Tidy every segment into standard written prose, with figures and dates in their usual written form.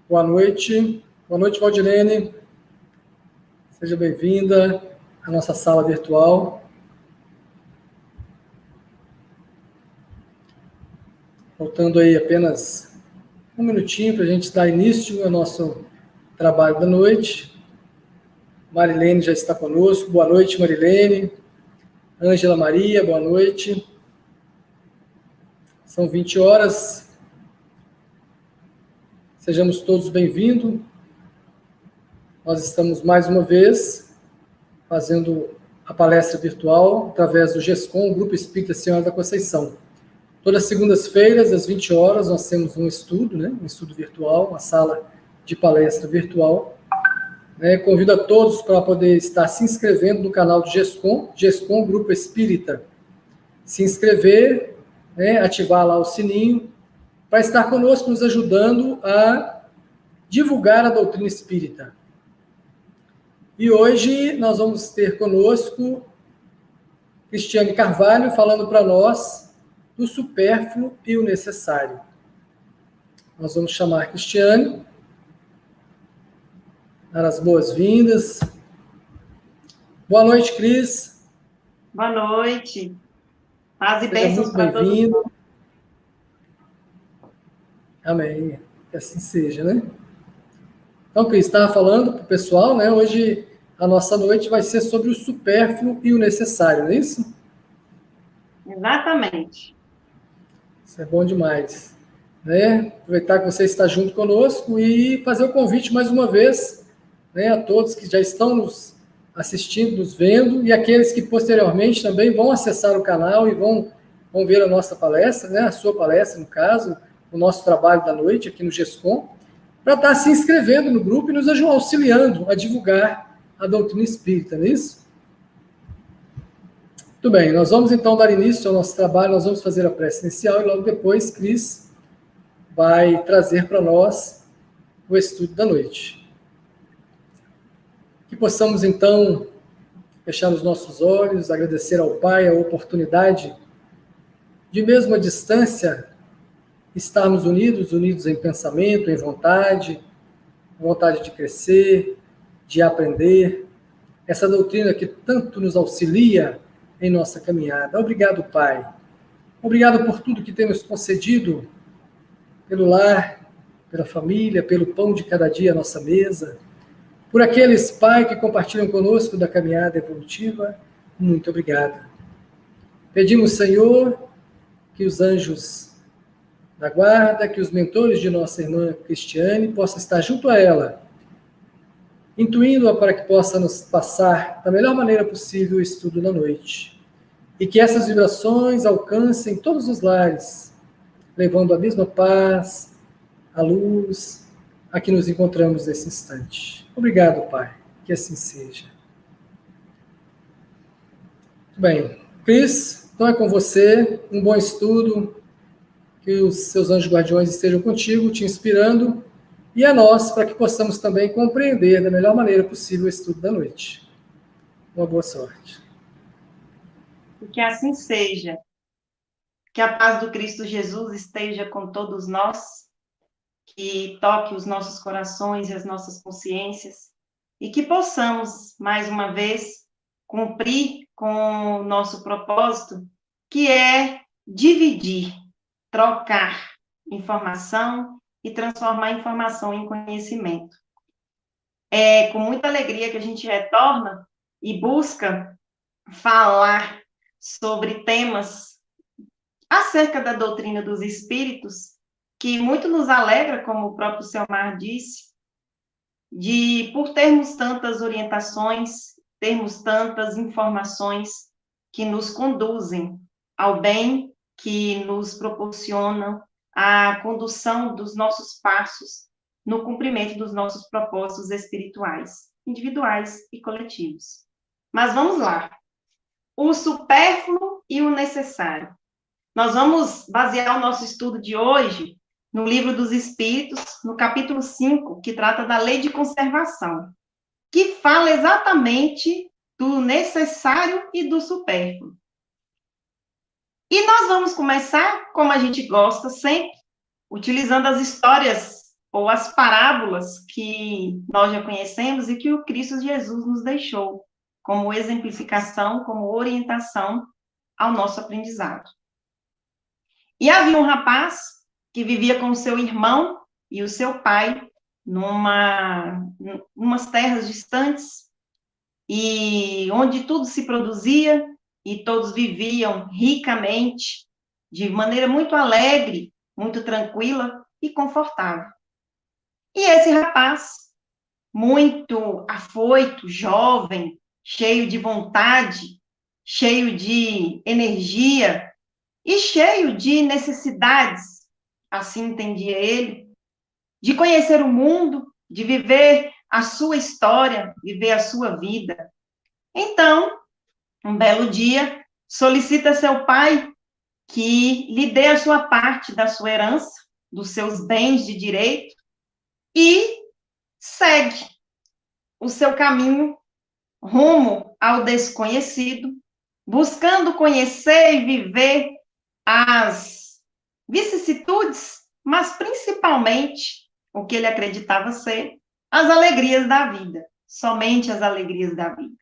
Boa noite. Boa noite, Valdilene. Seja bem-vinda à nossa sala virtual. Faltando aí apenas um minutinho para a gente dar início ao nosso trabalho da noite. Marilene já está conosco. Boa noite, Marilene. Ângela Maria, boa noite. São 20 horas. Sejamos todos bem-vindos. Nós estamos mais uma vez fazendo a palestra virtual através do GESCOM, o Grupo Espírita Senhora da Conceição. Todas as segundas-feiras, às 20 horas, nós temos um estudo, um estudo virtual, uma sala de palestra virtual. Convido a todos para poder estar se inscrevendo no canal do GESCOM, GESCOM Grupo Espírita. Se inscrever, ativar lá o sininho, para estar conosco, nos ajudando a divulgar a doutrina espírita. E hoje nós vamos ter conosco Cristiane Carvalho falando para nós do supérfluo e o necessário. Nós vamos chamar Cristiane, dar as boas-vindas. Boa noite, Cris. Boa noite. Paz e Seja bênçãos muito para todos. bem-vindo. Amém. Que assim seja, Então, Cris, estava falando para o pessoal, hoje a nossa noite vai ser sobre o supérfluo e o necessário, não é isso? Exatamente. Isso é bom demais. Aproveitar que você está junto conosco e fazer o convite mais uma vez, a todos que já estão nos assistindo, nos vendo, e aqueles que posteriormente também vão acessar o canal e vão ver a nossa palestra, a sua palestra, no caso, o nosso trabalho da noite aqui no GESCOM, para estar se inscrevendo no grupo e nos auxiliando a divulgar a doutrina espírita, não é isso? Muito bem, nós vamos então dar início ao nosso trabalho, nós vamos fazer a prece inicial e logo depois Cris vai trazer para nós o estudo da noite. Que possamos então fechar os nossos olhos, agradecer ao Pai a oportunidade de mesmo à distância estarmos unidos em pensamento, em vontade de crescer, de aprender, essa doutrina que tanto nos auxilia em nossa caminhada. Obrigado, Pai. Obrigado por tudo que temos concedido, pelo lar, pela família, pelo pão de cada dia à nossa mesa, por aqueles, Pai, que compartilham conosco da caminhada evolutiva. Muito obrigado. Pedimos, Senhor, que os anjos da guarda, que os mentores de nossa irmã Cristiane possam estar junto a ela, intuindo-a para que possa nos passar da melhor maneira possível o estudo da noite. E que essas vibrações alcancem todos os lares, levando a mesma paz, a luz, a que nos encontramos nesse instante. Obrigado, Pai. Que assim seja. Muito bem. Cris, então é com você. Um bom estudo. Que os seus anjos guardiões estejam contigo, te inspirando, e a nós, para que possamos também compreender da melhor maneira possível o estudo da noite. Uma boa sorte. Que assim seja. Que a paz do Cristo Jesus esteja com todos nós, que toque os nossos corações e as nossas consciências, e que possamos, mais uma vez, cumprir com o nosso propósito, que é dividir, trocar informação e transformar informação em conhecimento. É com muita alegria que a gente retorna e busca falar sobre temas acerca da doutrina dos espíritos, que muito nos alegra, como o próprio Selmar disse, por termos tantas orientações, termos tantas informações que nos conduzem ao bem, que nos proporcionam a condução dos nossos passos no cumprimento dos nossos propósitos espirituais, individuais e coletivos. Mas vamos lá. O supérfluo e o necessário. Nós vamos basear o nosso estudo de hoje no Livro dos Espíritos, no capítulo 5, que trata da lei de conservação, que fala exatamente do necessário e do supérfluo. E nós vamos começar, como a gente gosta sempre, utilizando as histórias ou as parábolas que nós já conhecemos e que o Cristo Jesus nos deixou como exemplificação, como orientação ao nosso aprendizado. E havia um rapaz que vivia com o seu irmão e o seu pai umas terras distantes, e onde tudo se produzia e todos viviam ricamente, de maneira muito alegre, muito tranquila e confortável. E esse rapaz, muito afoito, jovem, cheio de vontade, cheio de energia e cheio de necessidades, assim entendia ele, de conhecer o mundo, de viver a sua história, viver a sua vida. Então, um belo dia, solicita seu pai que lhe dê a sua parte da sua herança, dos seus bens de direito, e segue o seu caminho rumo ao desconhecido, buscando conhecer e viver as vicissitudes, mas principalmente o que ele acreditava ser as alegrias da vida, somente as alegrias da vida.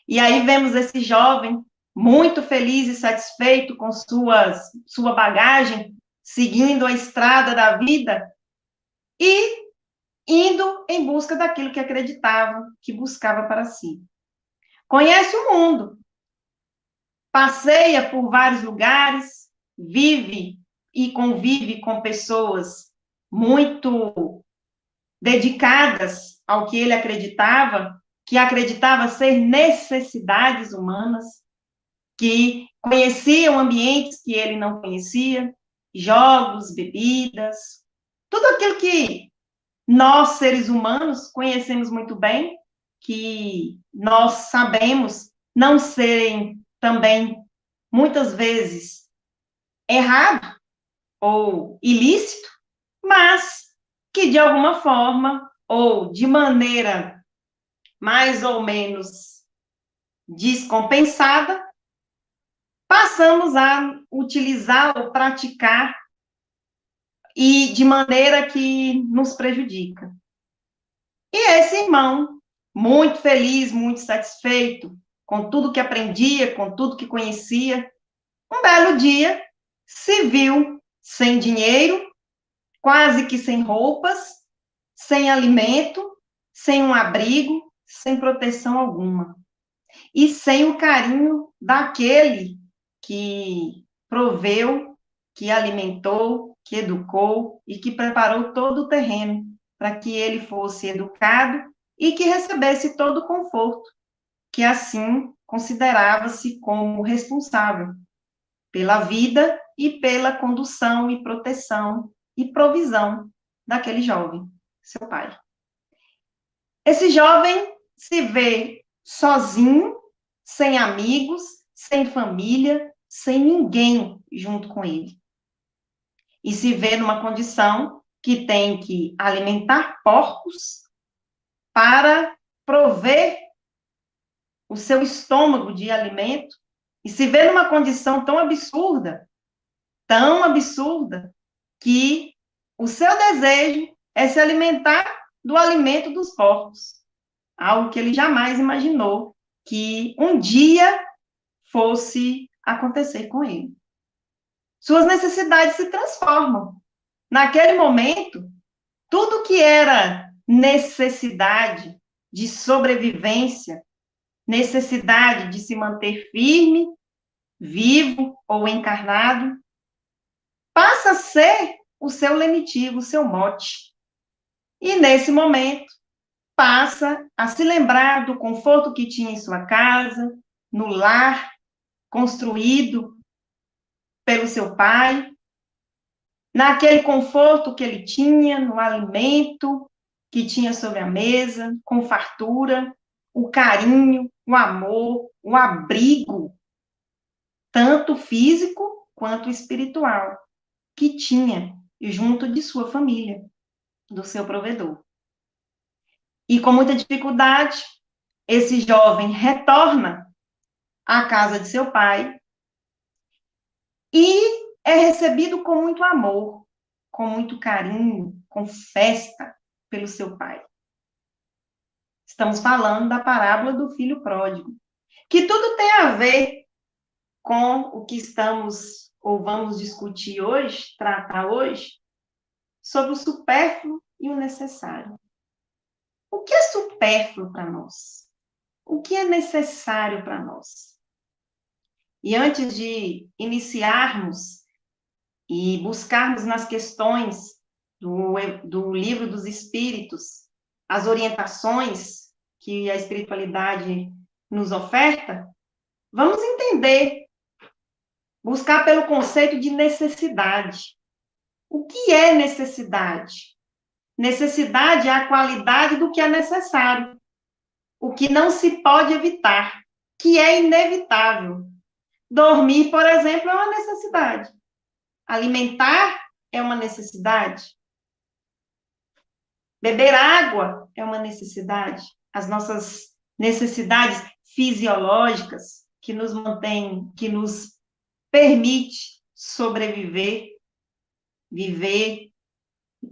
E aí vemos esse jovem muito feliz e satisfeito com sua bagagem, seguindo a estrada da vida e indo em busca daquilo que acreditava, que buscava para si. Conhece o mundo, passeia por vários lugares, vive e convive com pessoas muito dedicadas ao que ele acreditava, que acreditava ser necessidades humanas, que conheciam ambientes que ele não conhecia, jogos, bebidas, tudo aquilo que nós, seres humanos, conhecemos muito bem, que nós sabemos não serem também, muitas vezes, errado ou ilícito, mas que, de alguma forma, ou de maneira mais ou menos descompensada, passamos a utilizar ou praticar e de maneira que nos prejudica. E esse irmão, muito feliz, muito satisfeito com tudo que aprendia, com tudo que conhecia, um belo dia se viu sem dinheiro, quase que sem roupas, sem alimento, sem um abrigo, sem proteção alguma. E sem o carinho daquele que proveu, que alimentou, que educou e que preparou todo o terreno para que ele fosse educado e que recebesse todo o conforto, que assim considerava-se como responsável pela vida e pela condução e proteção e provisão daquele jovem, seu pai. Esse jovem se vê sozinho, sem amigos, sem família, sem ninguém junto com ele. E se vê numa condição que tem que alimentar porcos para prover o seu estômago de alimento, e se vê numa condição tão absurda, que o seu desejo é se alimentar do alimento dos porcos, algo que ele jamais imaginou que um dia fosse acontecer com ele. Suas necessidades se transformam. Naquele momento, tudo que era necessidade de sobrevivência, necessidade de se manter firme, vivo ou encarnado, passa a ser o seu lenitivo, o seu mote. E nesse momento, passa a se lembrar do conforto que tinha em sua casa, no lar, construído pelo seu pai, naquele conforto que ele tinha, no alimento que tinha sobre a mesa, com fartura, o carinho, o amor, o abrigo, tanto físico quanto espiritual, que tinha junto de sua família, do seu provedor. E com muita dificuldade, esse jovem retorna à casa de seu pai e é recebido com muito amor, com muito carinho, com festa pelo seu pai. Estamos falando da parábola do filho pródigo, que tudo tem a ver com o que estamos ou vamos discutir hoje, tratar hoje, sobre o supérfluo e o necessário. O que é supérfluo para nós? O que é necessário para nós? E antes de iniciarmos e buscarmos nas questões do Livro dos Espíritos as orientações que a espiritualidade nos oferta, vamos entender, buscar pelo conceito de necessidade. O que é necessidade? Necessidade é a qualidade do que é necessário, o que não se pode evitar, que é inevitável. Dormir, por exemplo, é uma necessidade. Alimentar é uma necessidade. Beber água é uma necessidade. As nossas necessidades fisiológicas que nos mantêm, que nos permite sobreviver, viver,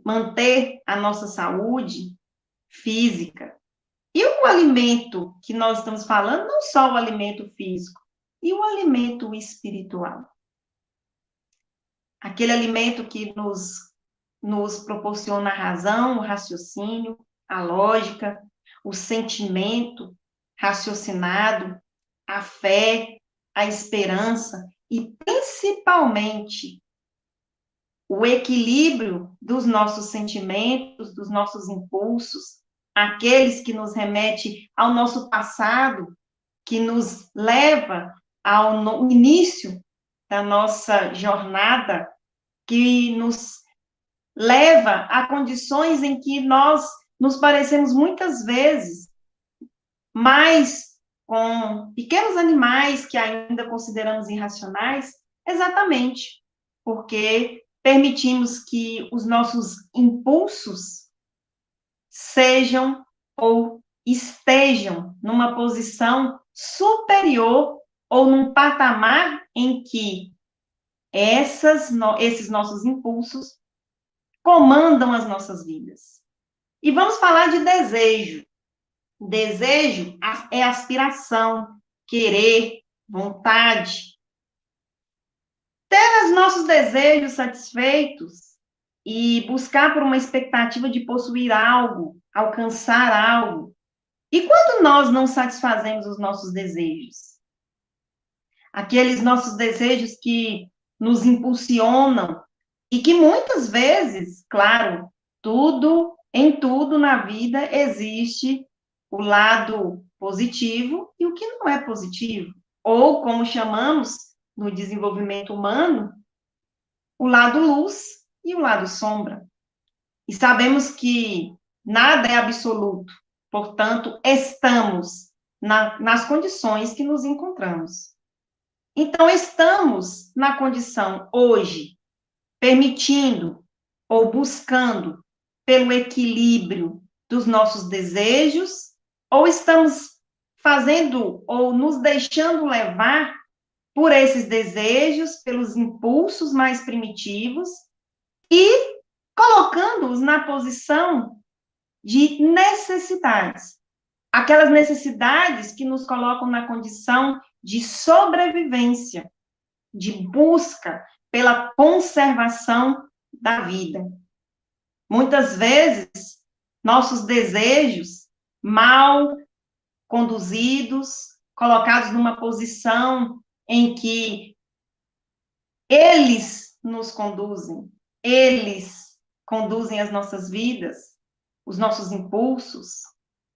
manter a nossa saúde física. E o alimento que nós estamos falando, não só o alimento físico, e o alimento espiritual. Aquele alimento que nos proporciona a razão, o raciocínio, a lógica, o sentimento raciocinado, a fé, a esperança e, principalmente, o equilíbrio dos nossos sentimentos, dos nossos impulsos, aqueles que nos remetem ao nosso passado, que nos leva ao início da nossa jornada, que nos leva a condições em que nós nos parecemos muitas vezes mais com pequenos animais que ainda consideramos irracionais, exatamente porque permitimos que os nossos impulsos sejam ou estejam numa posição superior ou num patamar em que esses nossos impulsos comandam as nossas vidas. E vamos falar de desejo. Desejo é aspiração, querer, vontade. Ter os nossos desejos satisfeitos e buscar por uma expectativa de possuir algo, alcançar algo. E quando nós não satisfazemos os nossos desejos? Aqueles nossos desejos que nos impulsionam e que muitas vezes, claro, em tudo na vida existe o lado positivo e o que não é positivo, ou como chamamos no desenvolvimento humano, o lado luz e o lado sombra. E sabemos que nada é absoluto, portanto, estamos nas condições que nos encontramos. Então, estamos na condição hoje, permitindo ou buscando pelo equilíbrio dos nossos desejos, ou estamos fazendo ou nos deixando levar por esses desejos, pelos impulsos mais primitivos e colocando-os na posição de necessidades. Aquelas necessidades que nos colocam na condição de sobrevivência, de busca pela conservação da vida. Muitas vezes, nossos desejos mal conduzidos, colocados numa posição em que eles nos conduzem, eles conduzem as nossas vidas, os nossos impulsos,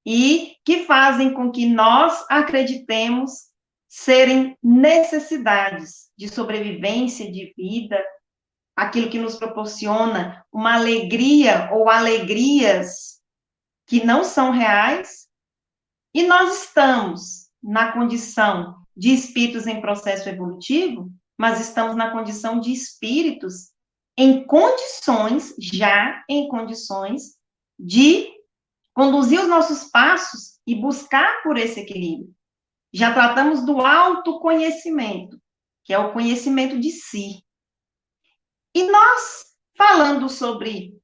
e que fazem com que nós acreditemos serem necessidades de sobrevivência, de vida, aquilo que nos proporciona uma alegria ou alegrias que não são reais, e nós estamos na condição de espíritos em processo evolutivo, mas estamos na condição de espíritos já em condições de conduzir os nossos passos e buscar por esse equilíbrio. Já tratamos do autoconhecimento, que é o conhecimento de si. E nós, falando sobre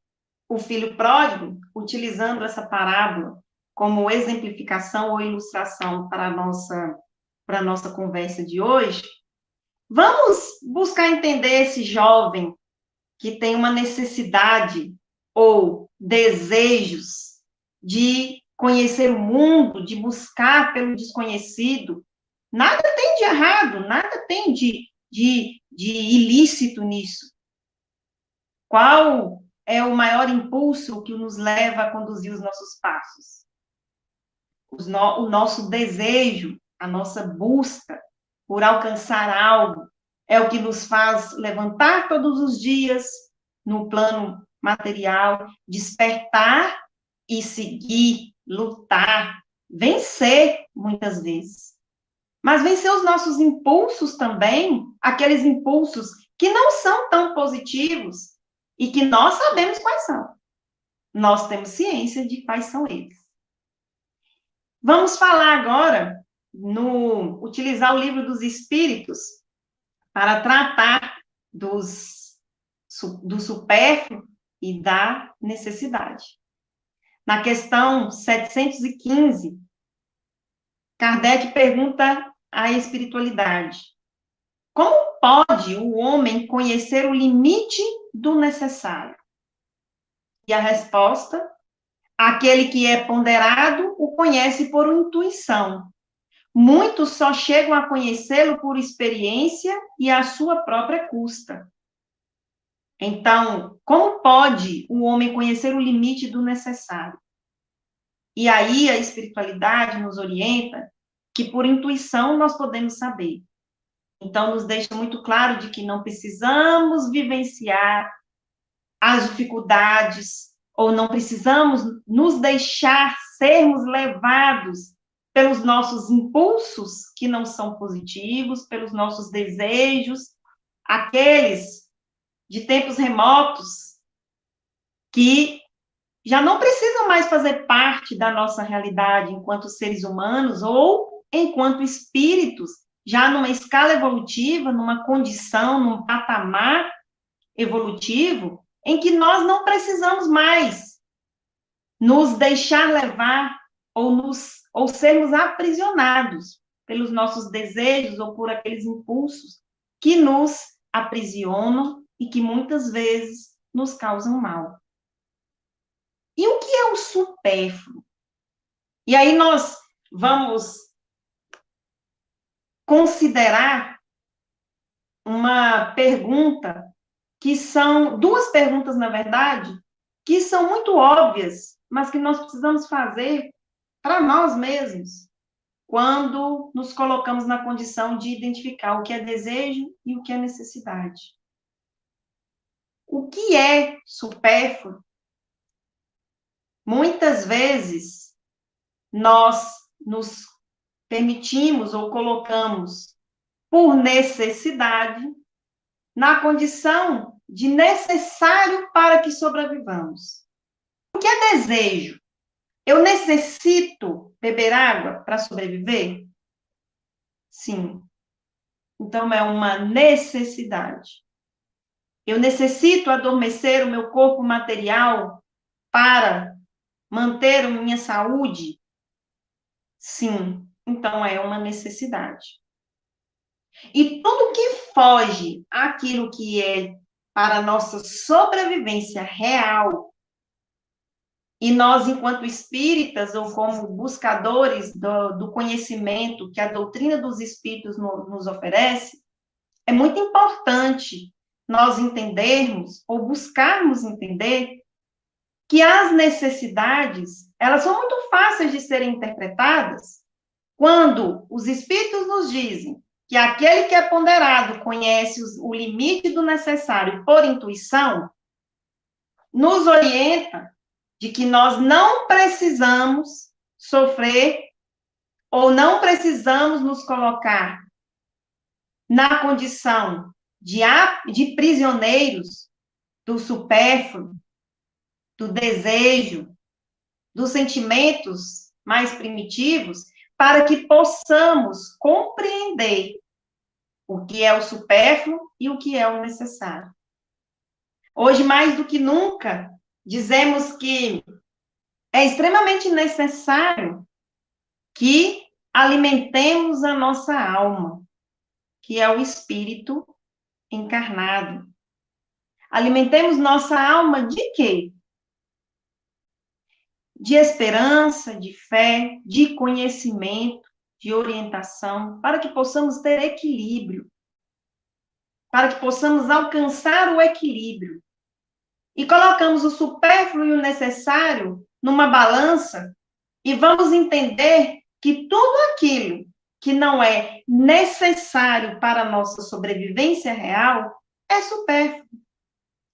o filho pródigo, utilizando essa parábola como exemplificação ou ilustração para a nossa conversa de hoje, vamos buscar entender esse jovem que tem uma necessidade ou desejos de conhecer o mundo, de buscar pelo desconhecido. Nada tem de errado, nada tem de ilícito nisso. Qual é o maior impulso que nos leva a conduzir os nossos passos? O nosso desejo, a nossa busca por alcançar algo, é o que nos faz levantar todos os dias no plano material, despertar e seguir, lutar, vencer muitas vezes. Mas vencer os nossos impulsos também, aqueles impulsos que não são tão positivos e que nós sabemos quais são. Nós temos ciência de quais são eles. Vamos falar agora, utilizar o livro dos Espíritos para tratar do supérfluo e da necessidade. Na questão 715, Kardec pergunta à espiritualidade: como pode o homem conhecer o limite do necessário? E a resposta: aquele que é ponderado o conhece por intuição. Muitos só chegam a conhecê-lo por experiência e à sua própria custa. Então, como pode o homem conhecer o limite do necessário? E aí a espiritualidade nos orienta que por intuição nós podemos saber. Então, nos deixa muito claro de que não precisamos vivenciar as dificuldades, ou não precisamos nos deixar sermos levados pelos nossos impulsos, que não são positivos, pelos nossos desejos, aqueles de tempos remotos, que já não precisam mais fazer parte da nossa realidade enquanto seres humanos ou enquanto espíritos, já numa escala evolutiva, numa condição, num patamar evolutivo, em que nós não precisamos mais nos deixar levar ou sermos aprisionados pelos nossos desejos ou por aqueles impulsos que nos aprisionam e que muitas vezes nos causam mal. E o que é o supérfluo? E aí nós vamos considerar uma pergunta, que são duas perguntas, na verdade, que são muito óbvias, mas que nós precisamos fazer para nós mesmos, quando nos colocamos na condição de identificar o que é desejo e o que é necessidade. O que é supérfluo? Muitas vezes, nós nos permitimos ou colocamos, por necessidade, na condição de necessário para que sobrevivamos. O que é desejo? Eu necessito beber água para sobreviver? Sim. Então, é uma necessidade. Eu necessito adormecer o meu corpo material para manter a minha saúde? Sim. Então, é uma necessidade. E tudo que foge àquilo que é para a nossa sobrevivência real, e nós, enquanto espíritas, ou como buscadores do conhecimento que a doutrina dos espíritos nos oferece, é muito importante nós entendermos, ou buscarmos entender, que as necessidades, elas são muito fáceis de serem interpretadas quando os espíritos nos dizem que aquele que é ponderado conhece o limite do necessário por intuição, nos orienta de que nós não precisamos sofrer ou não precisamos nos colocar na condição de prisioneiros do supérfluo, do desejo, dos sentimentos mais primitivos, para que possamos compreender o que é o supérfluo e o que é o necessário. Hoje, mais do que nunca, dizemos que é extremamente necessário que alimentemos a nossa alma, que é o espírito encarnado. Alimentemos nossa alma de quê? De esperança, de fé, de conhecimento, de orientação, para que possamos ter equilíbrio, para que possamos alcançar o equilíbrio. E colocamos o supérfluo e o necessário numa balança e vamos entender que tudo aquilo que não é necessário para a nossa sobrevivência real é supérfluo.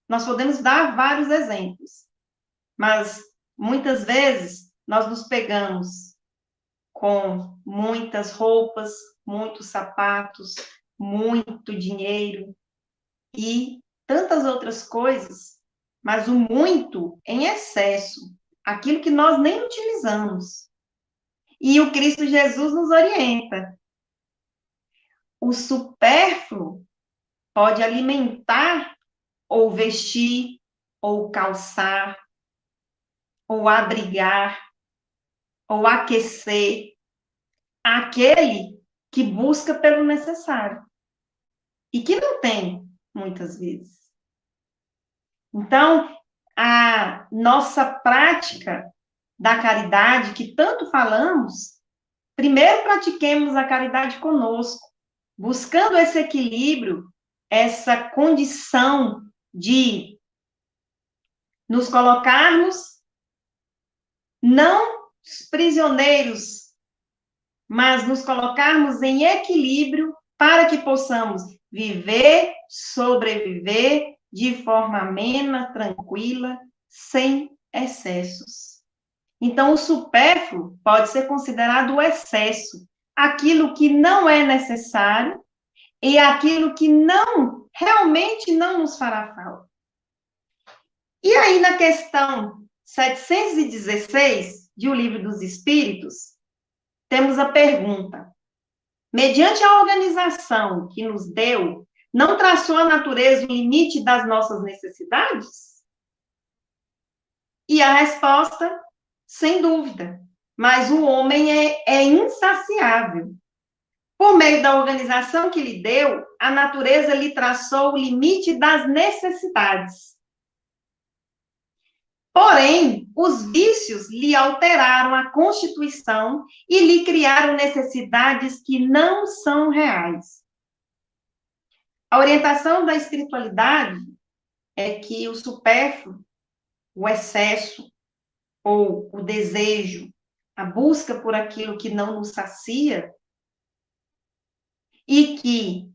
Nós podemos dar vários exemplos, mas muitas vezes nós nos pegamos com muitas roupas, muitos sapatos, muito dinheiro e tantas outras coisas, mas o muito em excesso, aquilo que nós nem utilizamos. E o Cristo Jesus nos orienta. O supérfluo pode alimentar ou vestir, ou calçar, ou abrigar, ou aquecer aquele que busca pelo necessário e que não tem, muitas vezes. Então, a nossa prática da caridade, que tanto falamos, primeiro pratiquemos a caridade conosco, buscando esse equilíbrio, essa condição de nos colocarmos não prisioneiros, mas nos colocarmos em equilíbrio para que possamos viver, sobreviver de forma amena, tranquila, sem excessos. Então, o supérfluo pode ser considerado o excesso, aquilo que não é necessário e aquilo que não, realmente não nos fará falta. E aí, na questão 716 de O Livro dos Espíritos, temos a pergunta: mediante a organização que nos deu, não traçou a natureza o limite das nossas necessidades? E a resposta, sem dúvida, mas o homem é insaciável. Por meio da organização que lhe deu, a natureza lhe traçou o limite das necessidades. Porém, os vícios lhe alteraram a constituição e lhe criaram necessidades que não são reais. A orientação da espiritualidade é que o supérfluo, o excesso ou o desejo, a busca por aquilo que não nos sacia, e que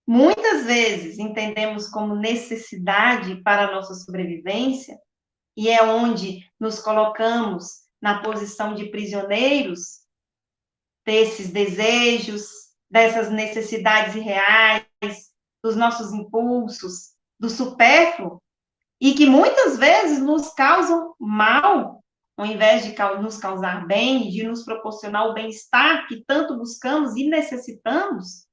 muitas vezes entendemos como necessidade para a nossa sobrevivência, e é onde nos colocamos na posição de prisioneiros desses desejos, dessas necessidades irreais, dos nossos impulsos, do supérfluo, e que muitas vezes nos causam mal, ao invés de nos causar bem, de nos proporcionar o bem-estar que tanto buscamos e necessitamos,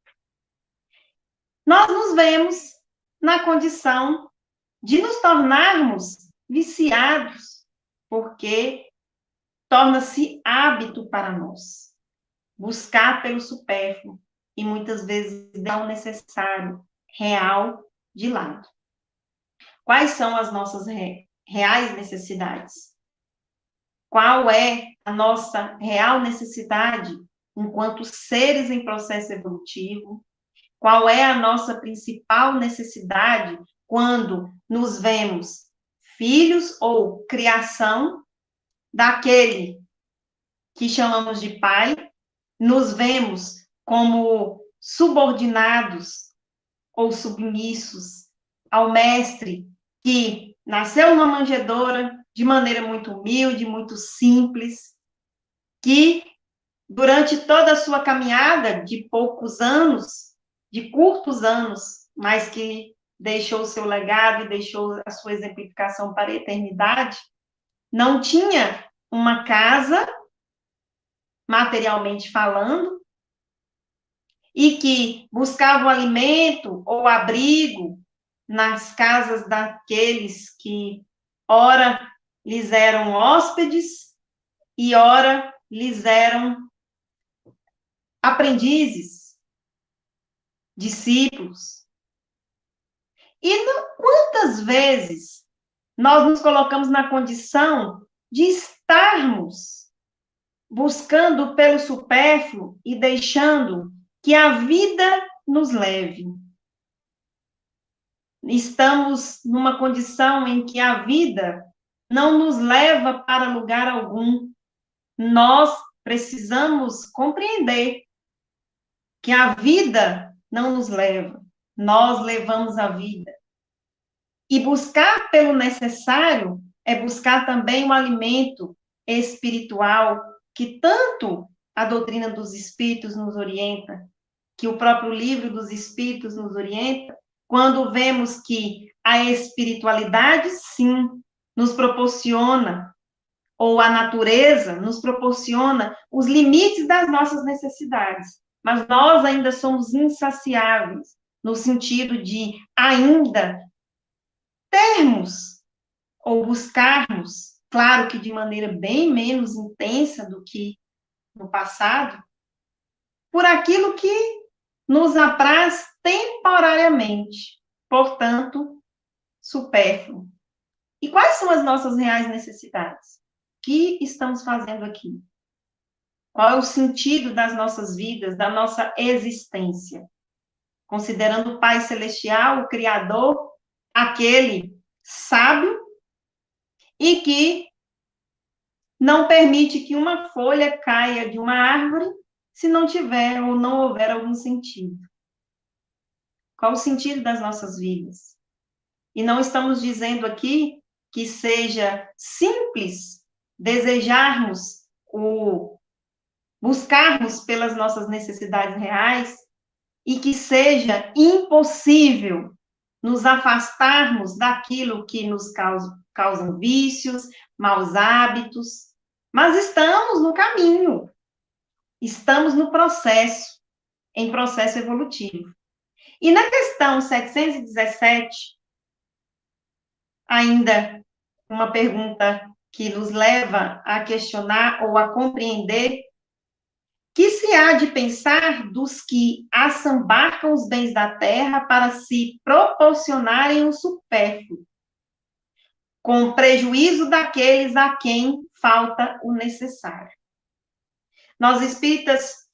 nós nos vemos na condição de nos tornarmos viciados, porque torna-se hábito para nós buscar pelo supérfluo e muitas vezes dar o necessário, real, de lado. Quais são as nossas reais necessidades? Qual é a nossa real necessidade enquanto seres em processo evolutivo? Qual é a nossa principal necessidade quando nos vemos filhos ou criação daquele que chamamos de pai, nos vemos como subordinados ou submissos ao mestre que nasceu numa manjedoura de maneira muito humilde, muito simples, que durante toda a sua caminhada de poucos anos, de curtos anos, mas que deixou o seu legado e deixou a sua exemplificação para a eternidade, não tinha uma casa, materialmente falando, e que buscava o alimento ou abrigo nas casas daqueles que ora lhes eram hóspedes e ora lhes eram aprendizes, discípulos. E quantas vezes nós nos colocamos na condição de estarmos buscando pelo supérfluo e deixando que a vida nos leve. Estamos numa condição em que a vida não nos leva para lugar algum. Nós precisamos compreender que a vida não nos leva, nós levamos a vida. E buscar pelo necessário é buscar também o alimento espiritual que tanto a doutrina dos espíritos nos orienta, que o próprio livro dos espíritos nos orienta, quando vemos que a espiritualidade, sim, nos proporciona, ou a natureza nos proporciona os limites das nossas necessidades, mas nós ainda somos insaciáveis, no sentido de ainda termos ou buscarmos, claro que de maneira bem menos intensa do que no passado, por aquilo que nos apraz temporariamente, portanto, supérfluo. E quais são as nossas reais necessidades? O que estamos fazendo aqui? Qual é o sentido das nossas vidas, da nossa existência? Considerando o Pai Celestial, o Criador, aquele sábio e que não permite que uma folha caia de uma árvore se não tiver ou não houver algum sentido. Qual o sentido das nossas vidas? E não estamos dizendo aqui que seja simples desejarmos buscarmos pelas nossas necessidades reais e que seja impossível nos afastarmos daquilo que nos causam vícios, maus hábitos, mas estamos no caminho, estamos no processo, em processo evolutivo. E na questão 717, ainda uma pergunta que nos leva a questionar ou a compreender que se há de pensar dos que assambarcam os bens da terra para se proporcionarem o supérfluo, com prejuízo daqueles a quem falta o necessário. Nós espíritas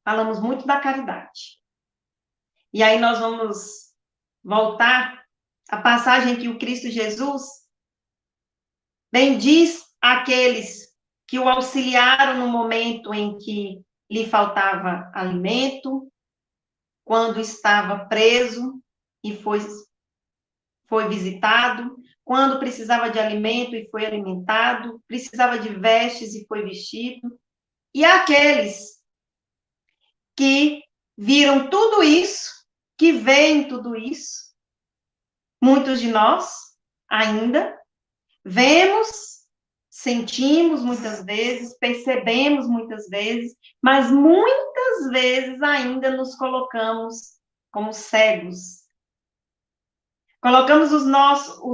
falamos muito da caridade. E aí nós vamos voltar à passagem que o Cristo Jesus bendiz aqueles que o auxiliaram no momento em que lhe faltava alimento, quando estava preso e foi visitado, quando precisava de alimento e foi alimentado, precisava de vestes e foi vestido, e aqueles que viram tudo isso, que veem tudo isso, muitos de nós ainda vemos, sentimos muitas vezes, percebemos muitas vezes, mas muitas vezes ainda nos colocamos como cegos. Colocamos os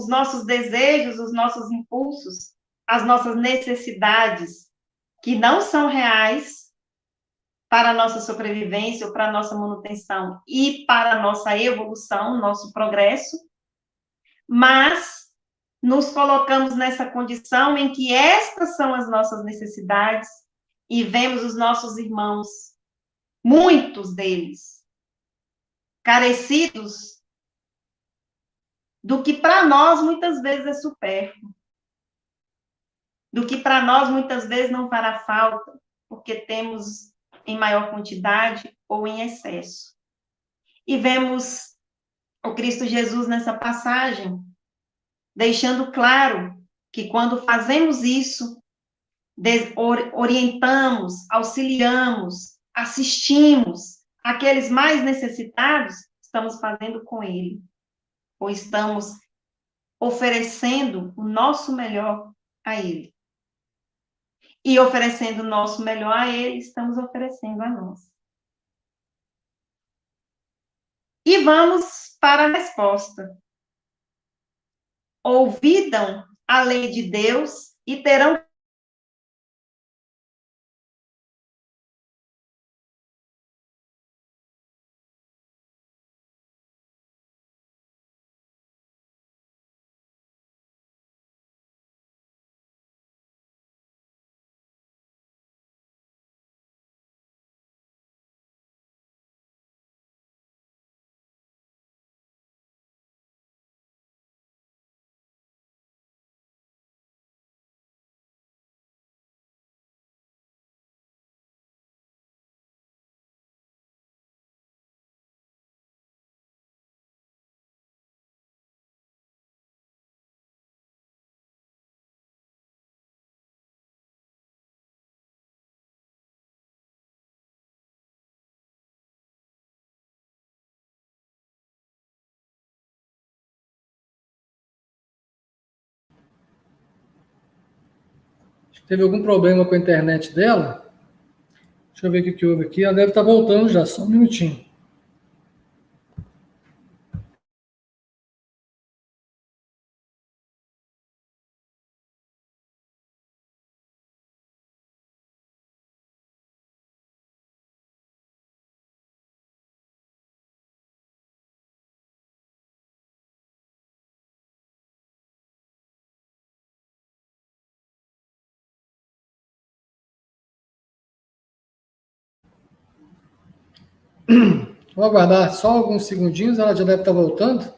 nossos desejos, os nossos impulsos, as nossas necessidades, que não são reais para a nossa sobrevivência ou para a nossa manutenção e para a nossa evolução, nosso progresso, mas nos colocamos nessa condição em que estas são as nossas necessidades e vemos os nossos irmãos, muitos deles, carecidos do que para nós muitas vezes é supérfluo, do que para nós muitas vezes não fará falta, porque temos em maior quantidade ou em excesso. E vemos o Cristo Jesus nessa passagem, deixando claro que quando fazemos isso, orientamos, auxiliamos, assistimos aqueles mais necessitados, estamos fazendo com ele, ou estamos oferecendo o nosso melhor a ele. E oferecendo o nosso melhor a ele, estamos oferecendo a nós. E vamos para a resposta. Ouvidam a lei de Deus e terão Acho que teve algum problema com a internet dela. Deixa eu ver o que houve aqui. Ela deve estar voltando já, só um minutinho. Vou aguardar só alguns segundinhos, ela já deve estar voltando.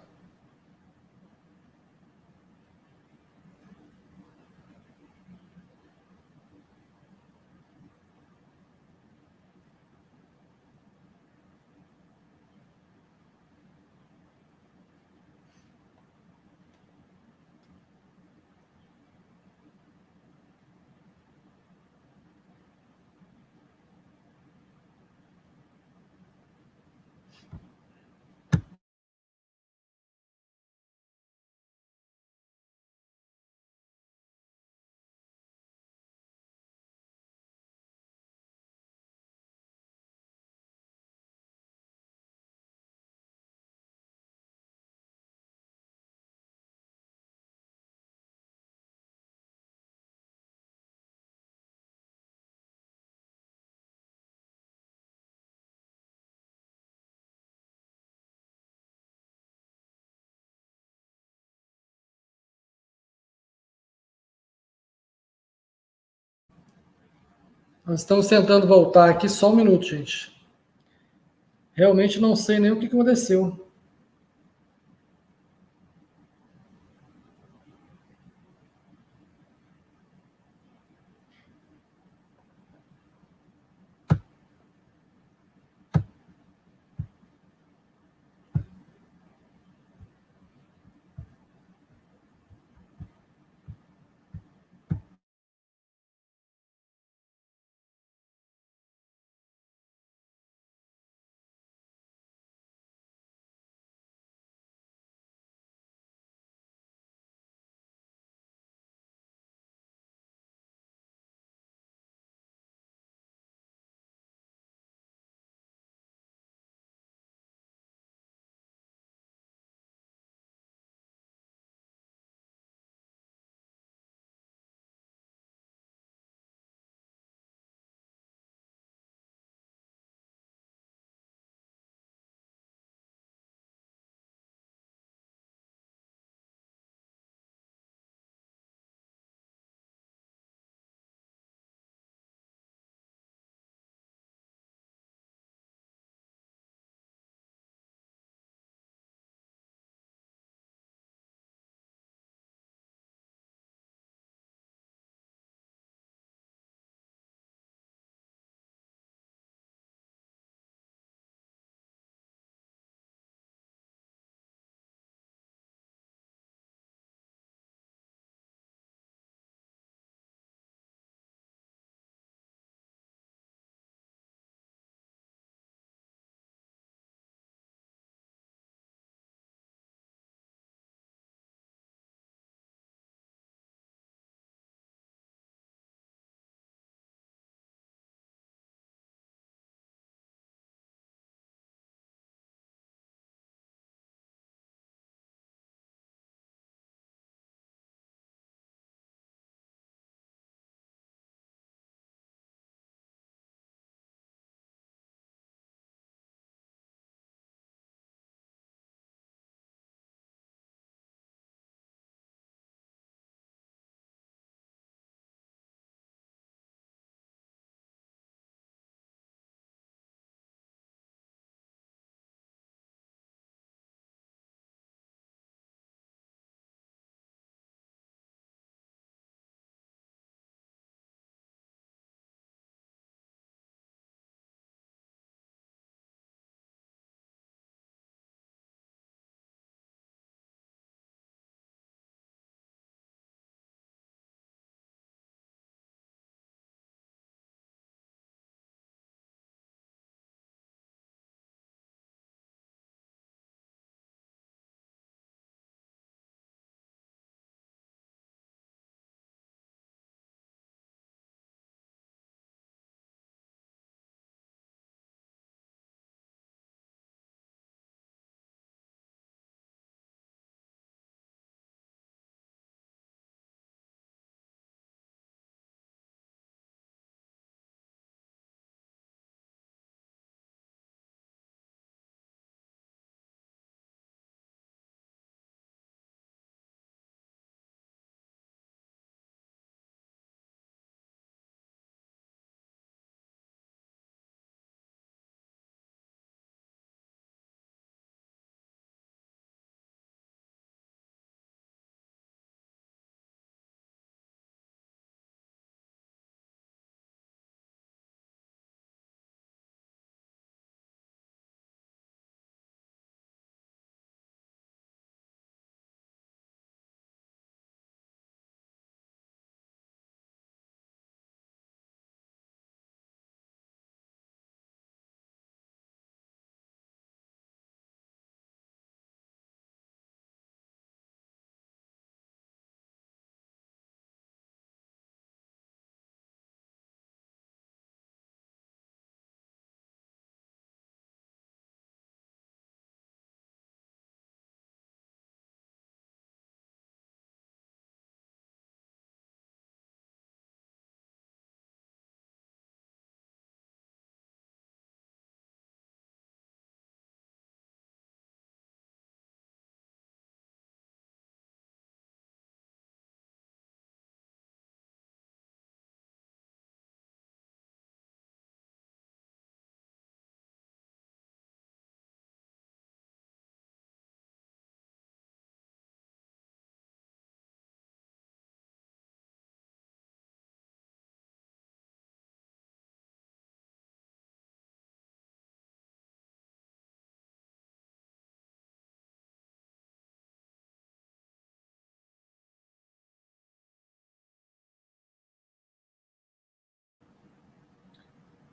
Nós estamos tentando voltar aqui, só um minuto, gente. Realmente não sei nem o que aconteceu.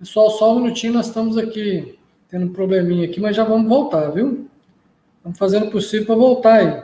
Pessoal, só um minutinho, nós estamos aqui tendo um probleminha aqui, mas já vamos voltar, viu? Estamos fazendo o possível para voltar aí.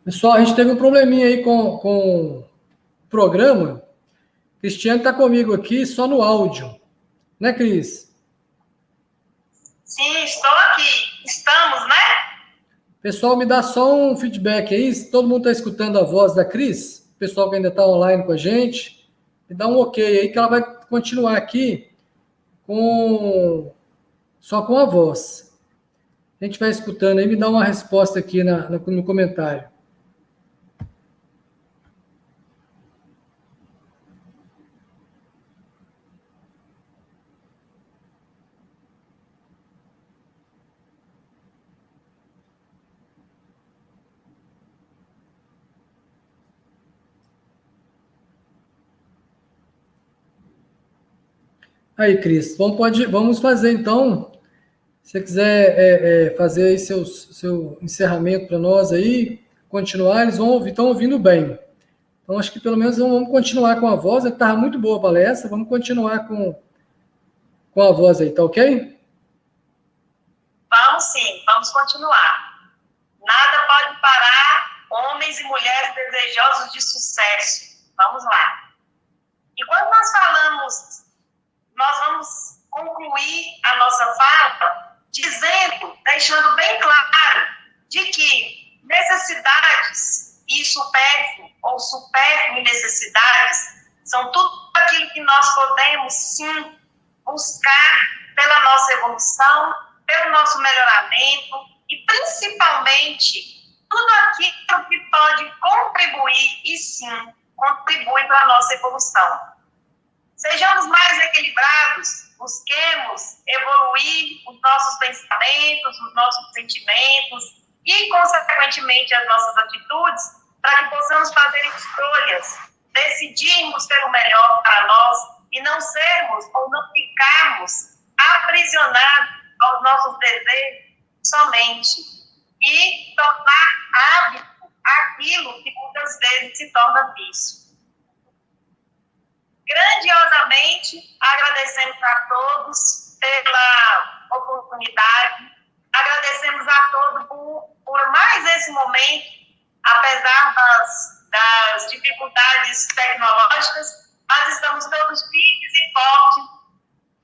Pessoal, a gente teve um probleminha aí com o programa. Cristiano está comigo aqui só no áudio. Né, Cris? Sim, estou aqui. Estamos, né? Pessoal, me dá só um feedback aí. Se todo mundo está escutando a voz da Cris, o pessoal que ainda está online com a gente, me dá um ok aí que ela vai continuar aqui só com a voz. A gente vai escutando aí, me dá uma resposta aqui no comentário. Aí, Cris, vamos fazer então. Se você quiser fazer aí seu encerramento para nós aí, continuar, eles estão ouvindo bem. Então, acho que pelo menos vamos continuar com a voz. Estava muito boa a palestra, vamos continuar com a voz aí, tá ok? Vamos sim, vamos continuar. Nada pode parar homens e mulheres desejosos de sucesso. Vamos lá. E quando nós falamos, nós vamos concluir a nossa fala dizendo, deixando bem claro, de que necessidades e supérfluo ou supérfluo necessidades são tudo aquilo que nós podemos, sim, buscar pela nossa evolução, pelo nosso melhoramento e, principalmente, tudo aquilo que pode contribuir e, sim, contribui para a nossa evolução. Sejamos mais equilibrados, busquemos evoluir os nossos pensamentos, os nossos sentimentos e, consequentemente, as nossas atitudes, para que possamos fazer escolhas, decidirmos pelo melhor para nós e não sermos ou não ficarmos aprisionados aos nossos desejos somente e tornar hábito aquilo que muitas vezes se torna vício. Grandiosamente agradecemos a todos pela oportunidade, agradecemos a todos por mais esse momento, apesar das dificuldades tecnológicas, mas estamos todos firmes e fortes,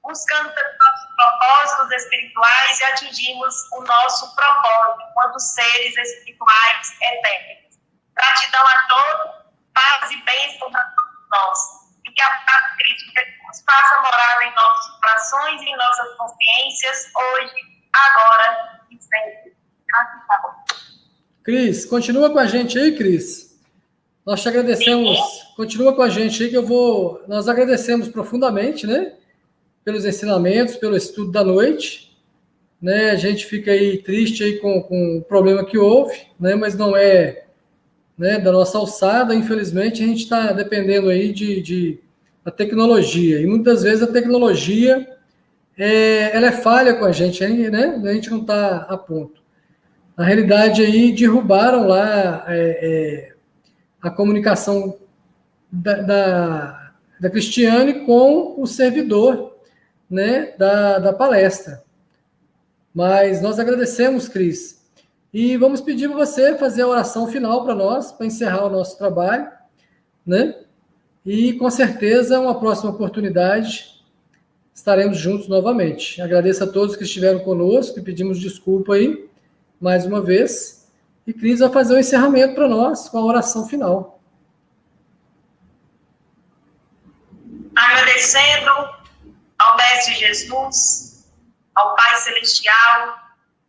buscando pelos nossos propósitos espirituais e atingirmos o nosso propósito enquanto seres espirituais eternos. Gratidão a todos, paz e bênção a todos nós. E que a paz de Cristo Jesus faça morada em nossos corações e em nossas consciências, hoje, agora e sempre. Gratidão. Cris, continua com a gente aí, Cris. Nós te agradecemos. Sim. Continua com a gente aí que nós agradecemos profundamente, né? Pelos ensinamentos, pelo estudo da noite. Né? A gente fica aí triste aí com o problema que houve, né? Mas não é, né, da nossa alçada, infelizmente, a gente está dependendo aí da tecnologia. E muitas vezes a tecnologia ela é falha com a gente, né? A gente não está a ponto. Na realidade, aí derrubaram lá a comunicação da Cristiane com o servidor, né, da palestra. Mas nós agradecemos, Cris. E vamos pedir para você fazer a oração final para nós, para encerrar o nosso trabalho, né? E com certeza, uma próxima oportunidade, estaremos juntos novamente. Agradeço a todos que estiveram conosco e pedimos desculpa aí, mais uma vez. E Cris vai fazer o encerramento para nós com a oração final. Agradecendo ao Mestre Jesus, ao Pai Celestial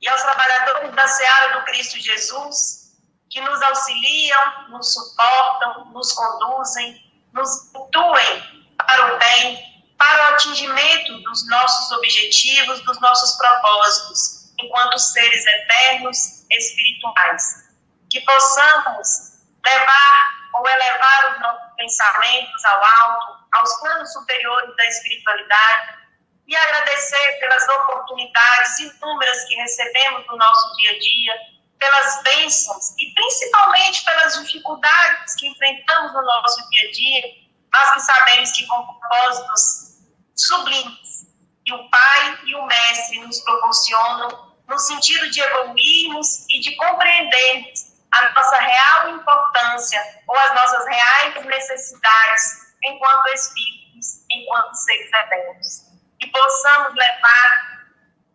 e aos trabalhadores da Seara do Cristo Jesus, que nos auxiliam, nos suportam, nos conduzem, nos intuem para o bem, para o atingimento dos nossos objetivos, dos nossos propósitos, enquanto seres eternos espirituais. Que possamos levar ou elevar os nossos pensamentos ao alto, aos planos superiores da espiritualidade, e agradecer pelas oportunidades inúmeras que recebemos no nosso dia a dia, pelas bênçãos e principalmente pelas dificuldades que enfrentamos no nosso dia a dia, mas que sabemos que com propósitos sublimes, que o Pai e o Mestre nos proporcionam no sentido de evoluirmos e de compreendermos a nossa real importância ou as nossas reais necessidades enquanto espíritos, enquanto seres eternos. E possamos levar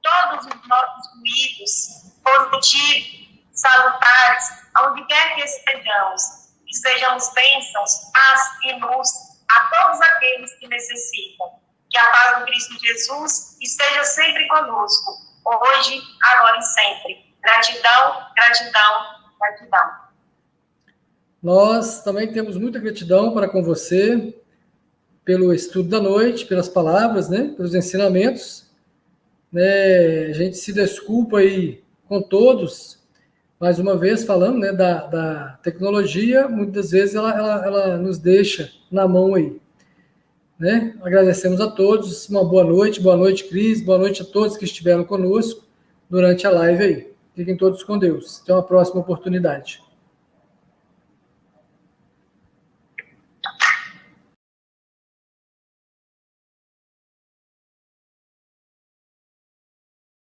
todos os nossos ruídos positivos, salutares, aonde quer que estejamos, e sejamos bênçãos, paz e luz a todos aqueles que necessitam. Que a paz do Cristo Jesus esteja sempre conosco, hoje, agora e sempre. Gratidão, gratidão, gratidão. Nós também temos muita gratidão para com você, pelo estudo da noite, pelas palavras, né, pelos ensinamentos. A gente se desculpa aí com todos, mais uma vez falando, né, da tecnologia, muitas vezes ela nos deixa na mão aí, né? Agradecemos a todos, uma boa noite, Cris, boa noite a todos que estiveram conosco durante a live aí. Fiquem todos com Deus. Até uma próxima oportunidade.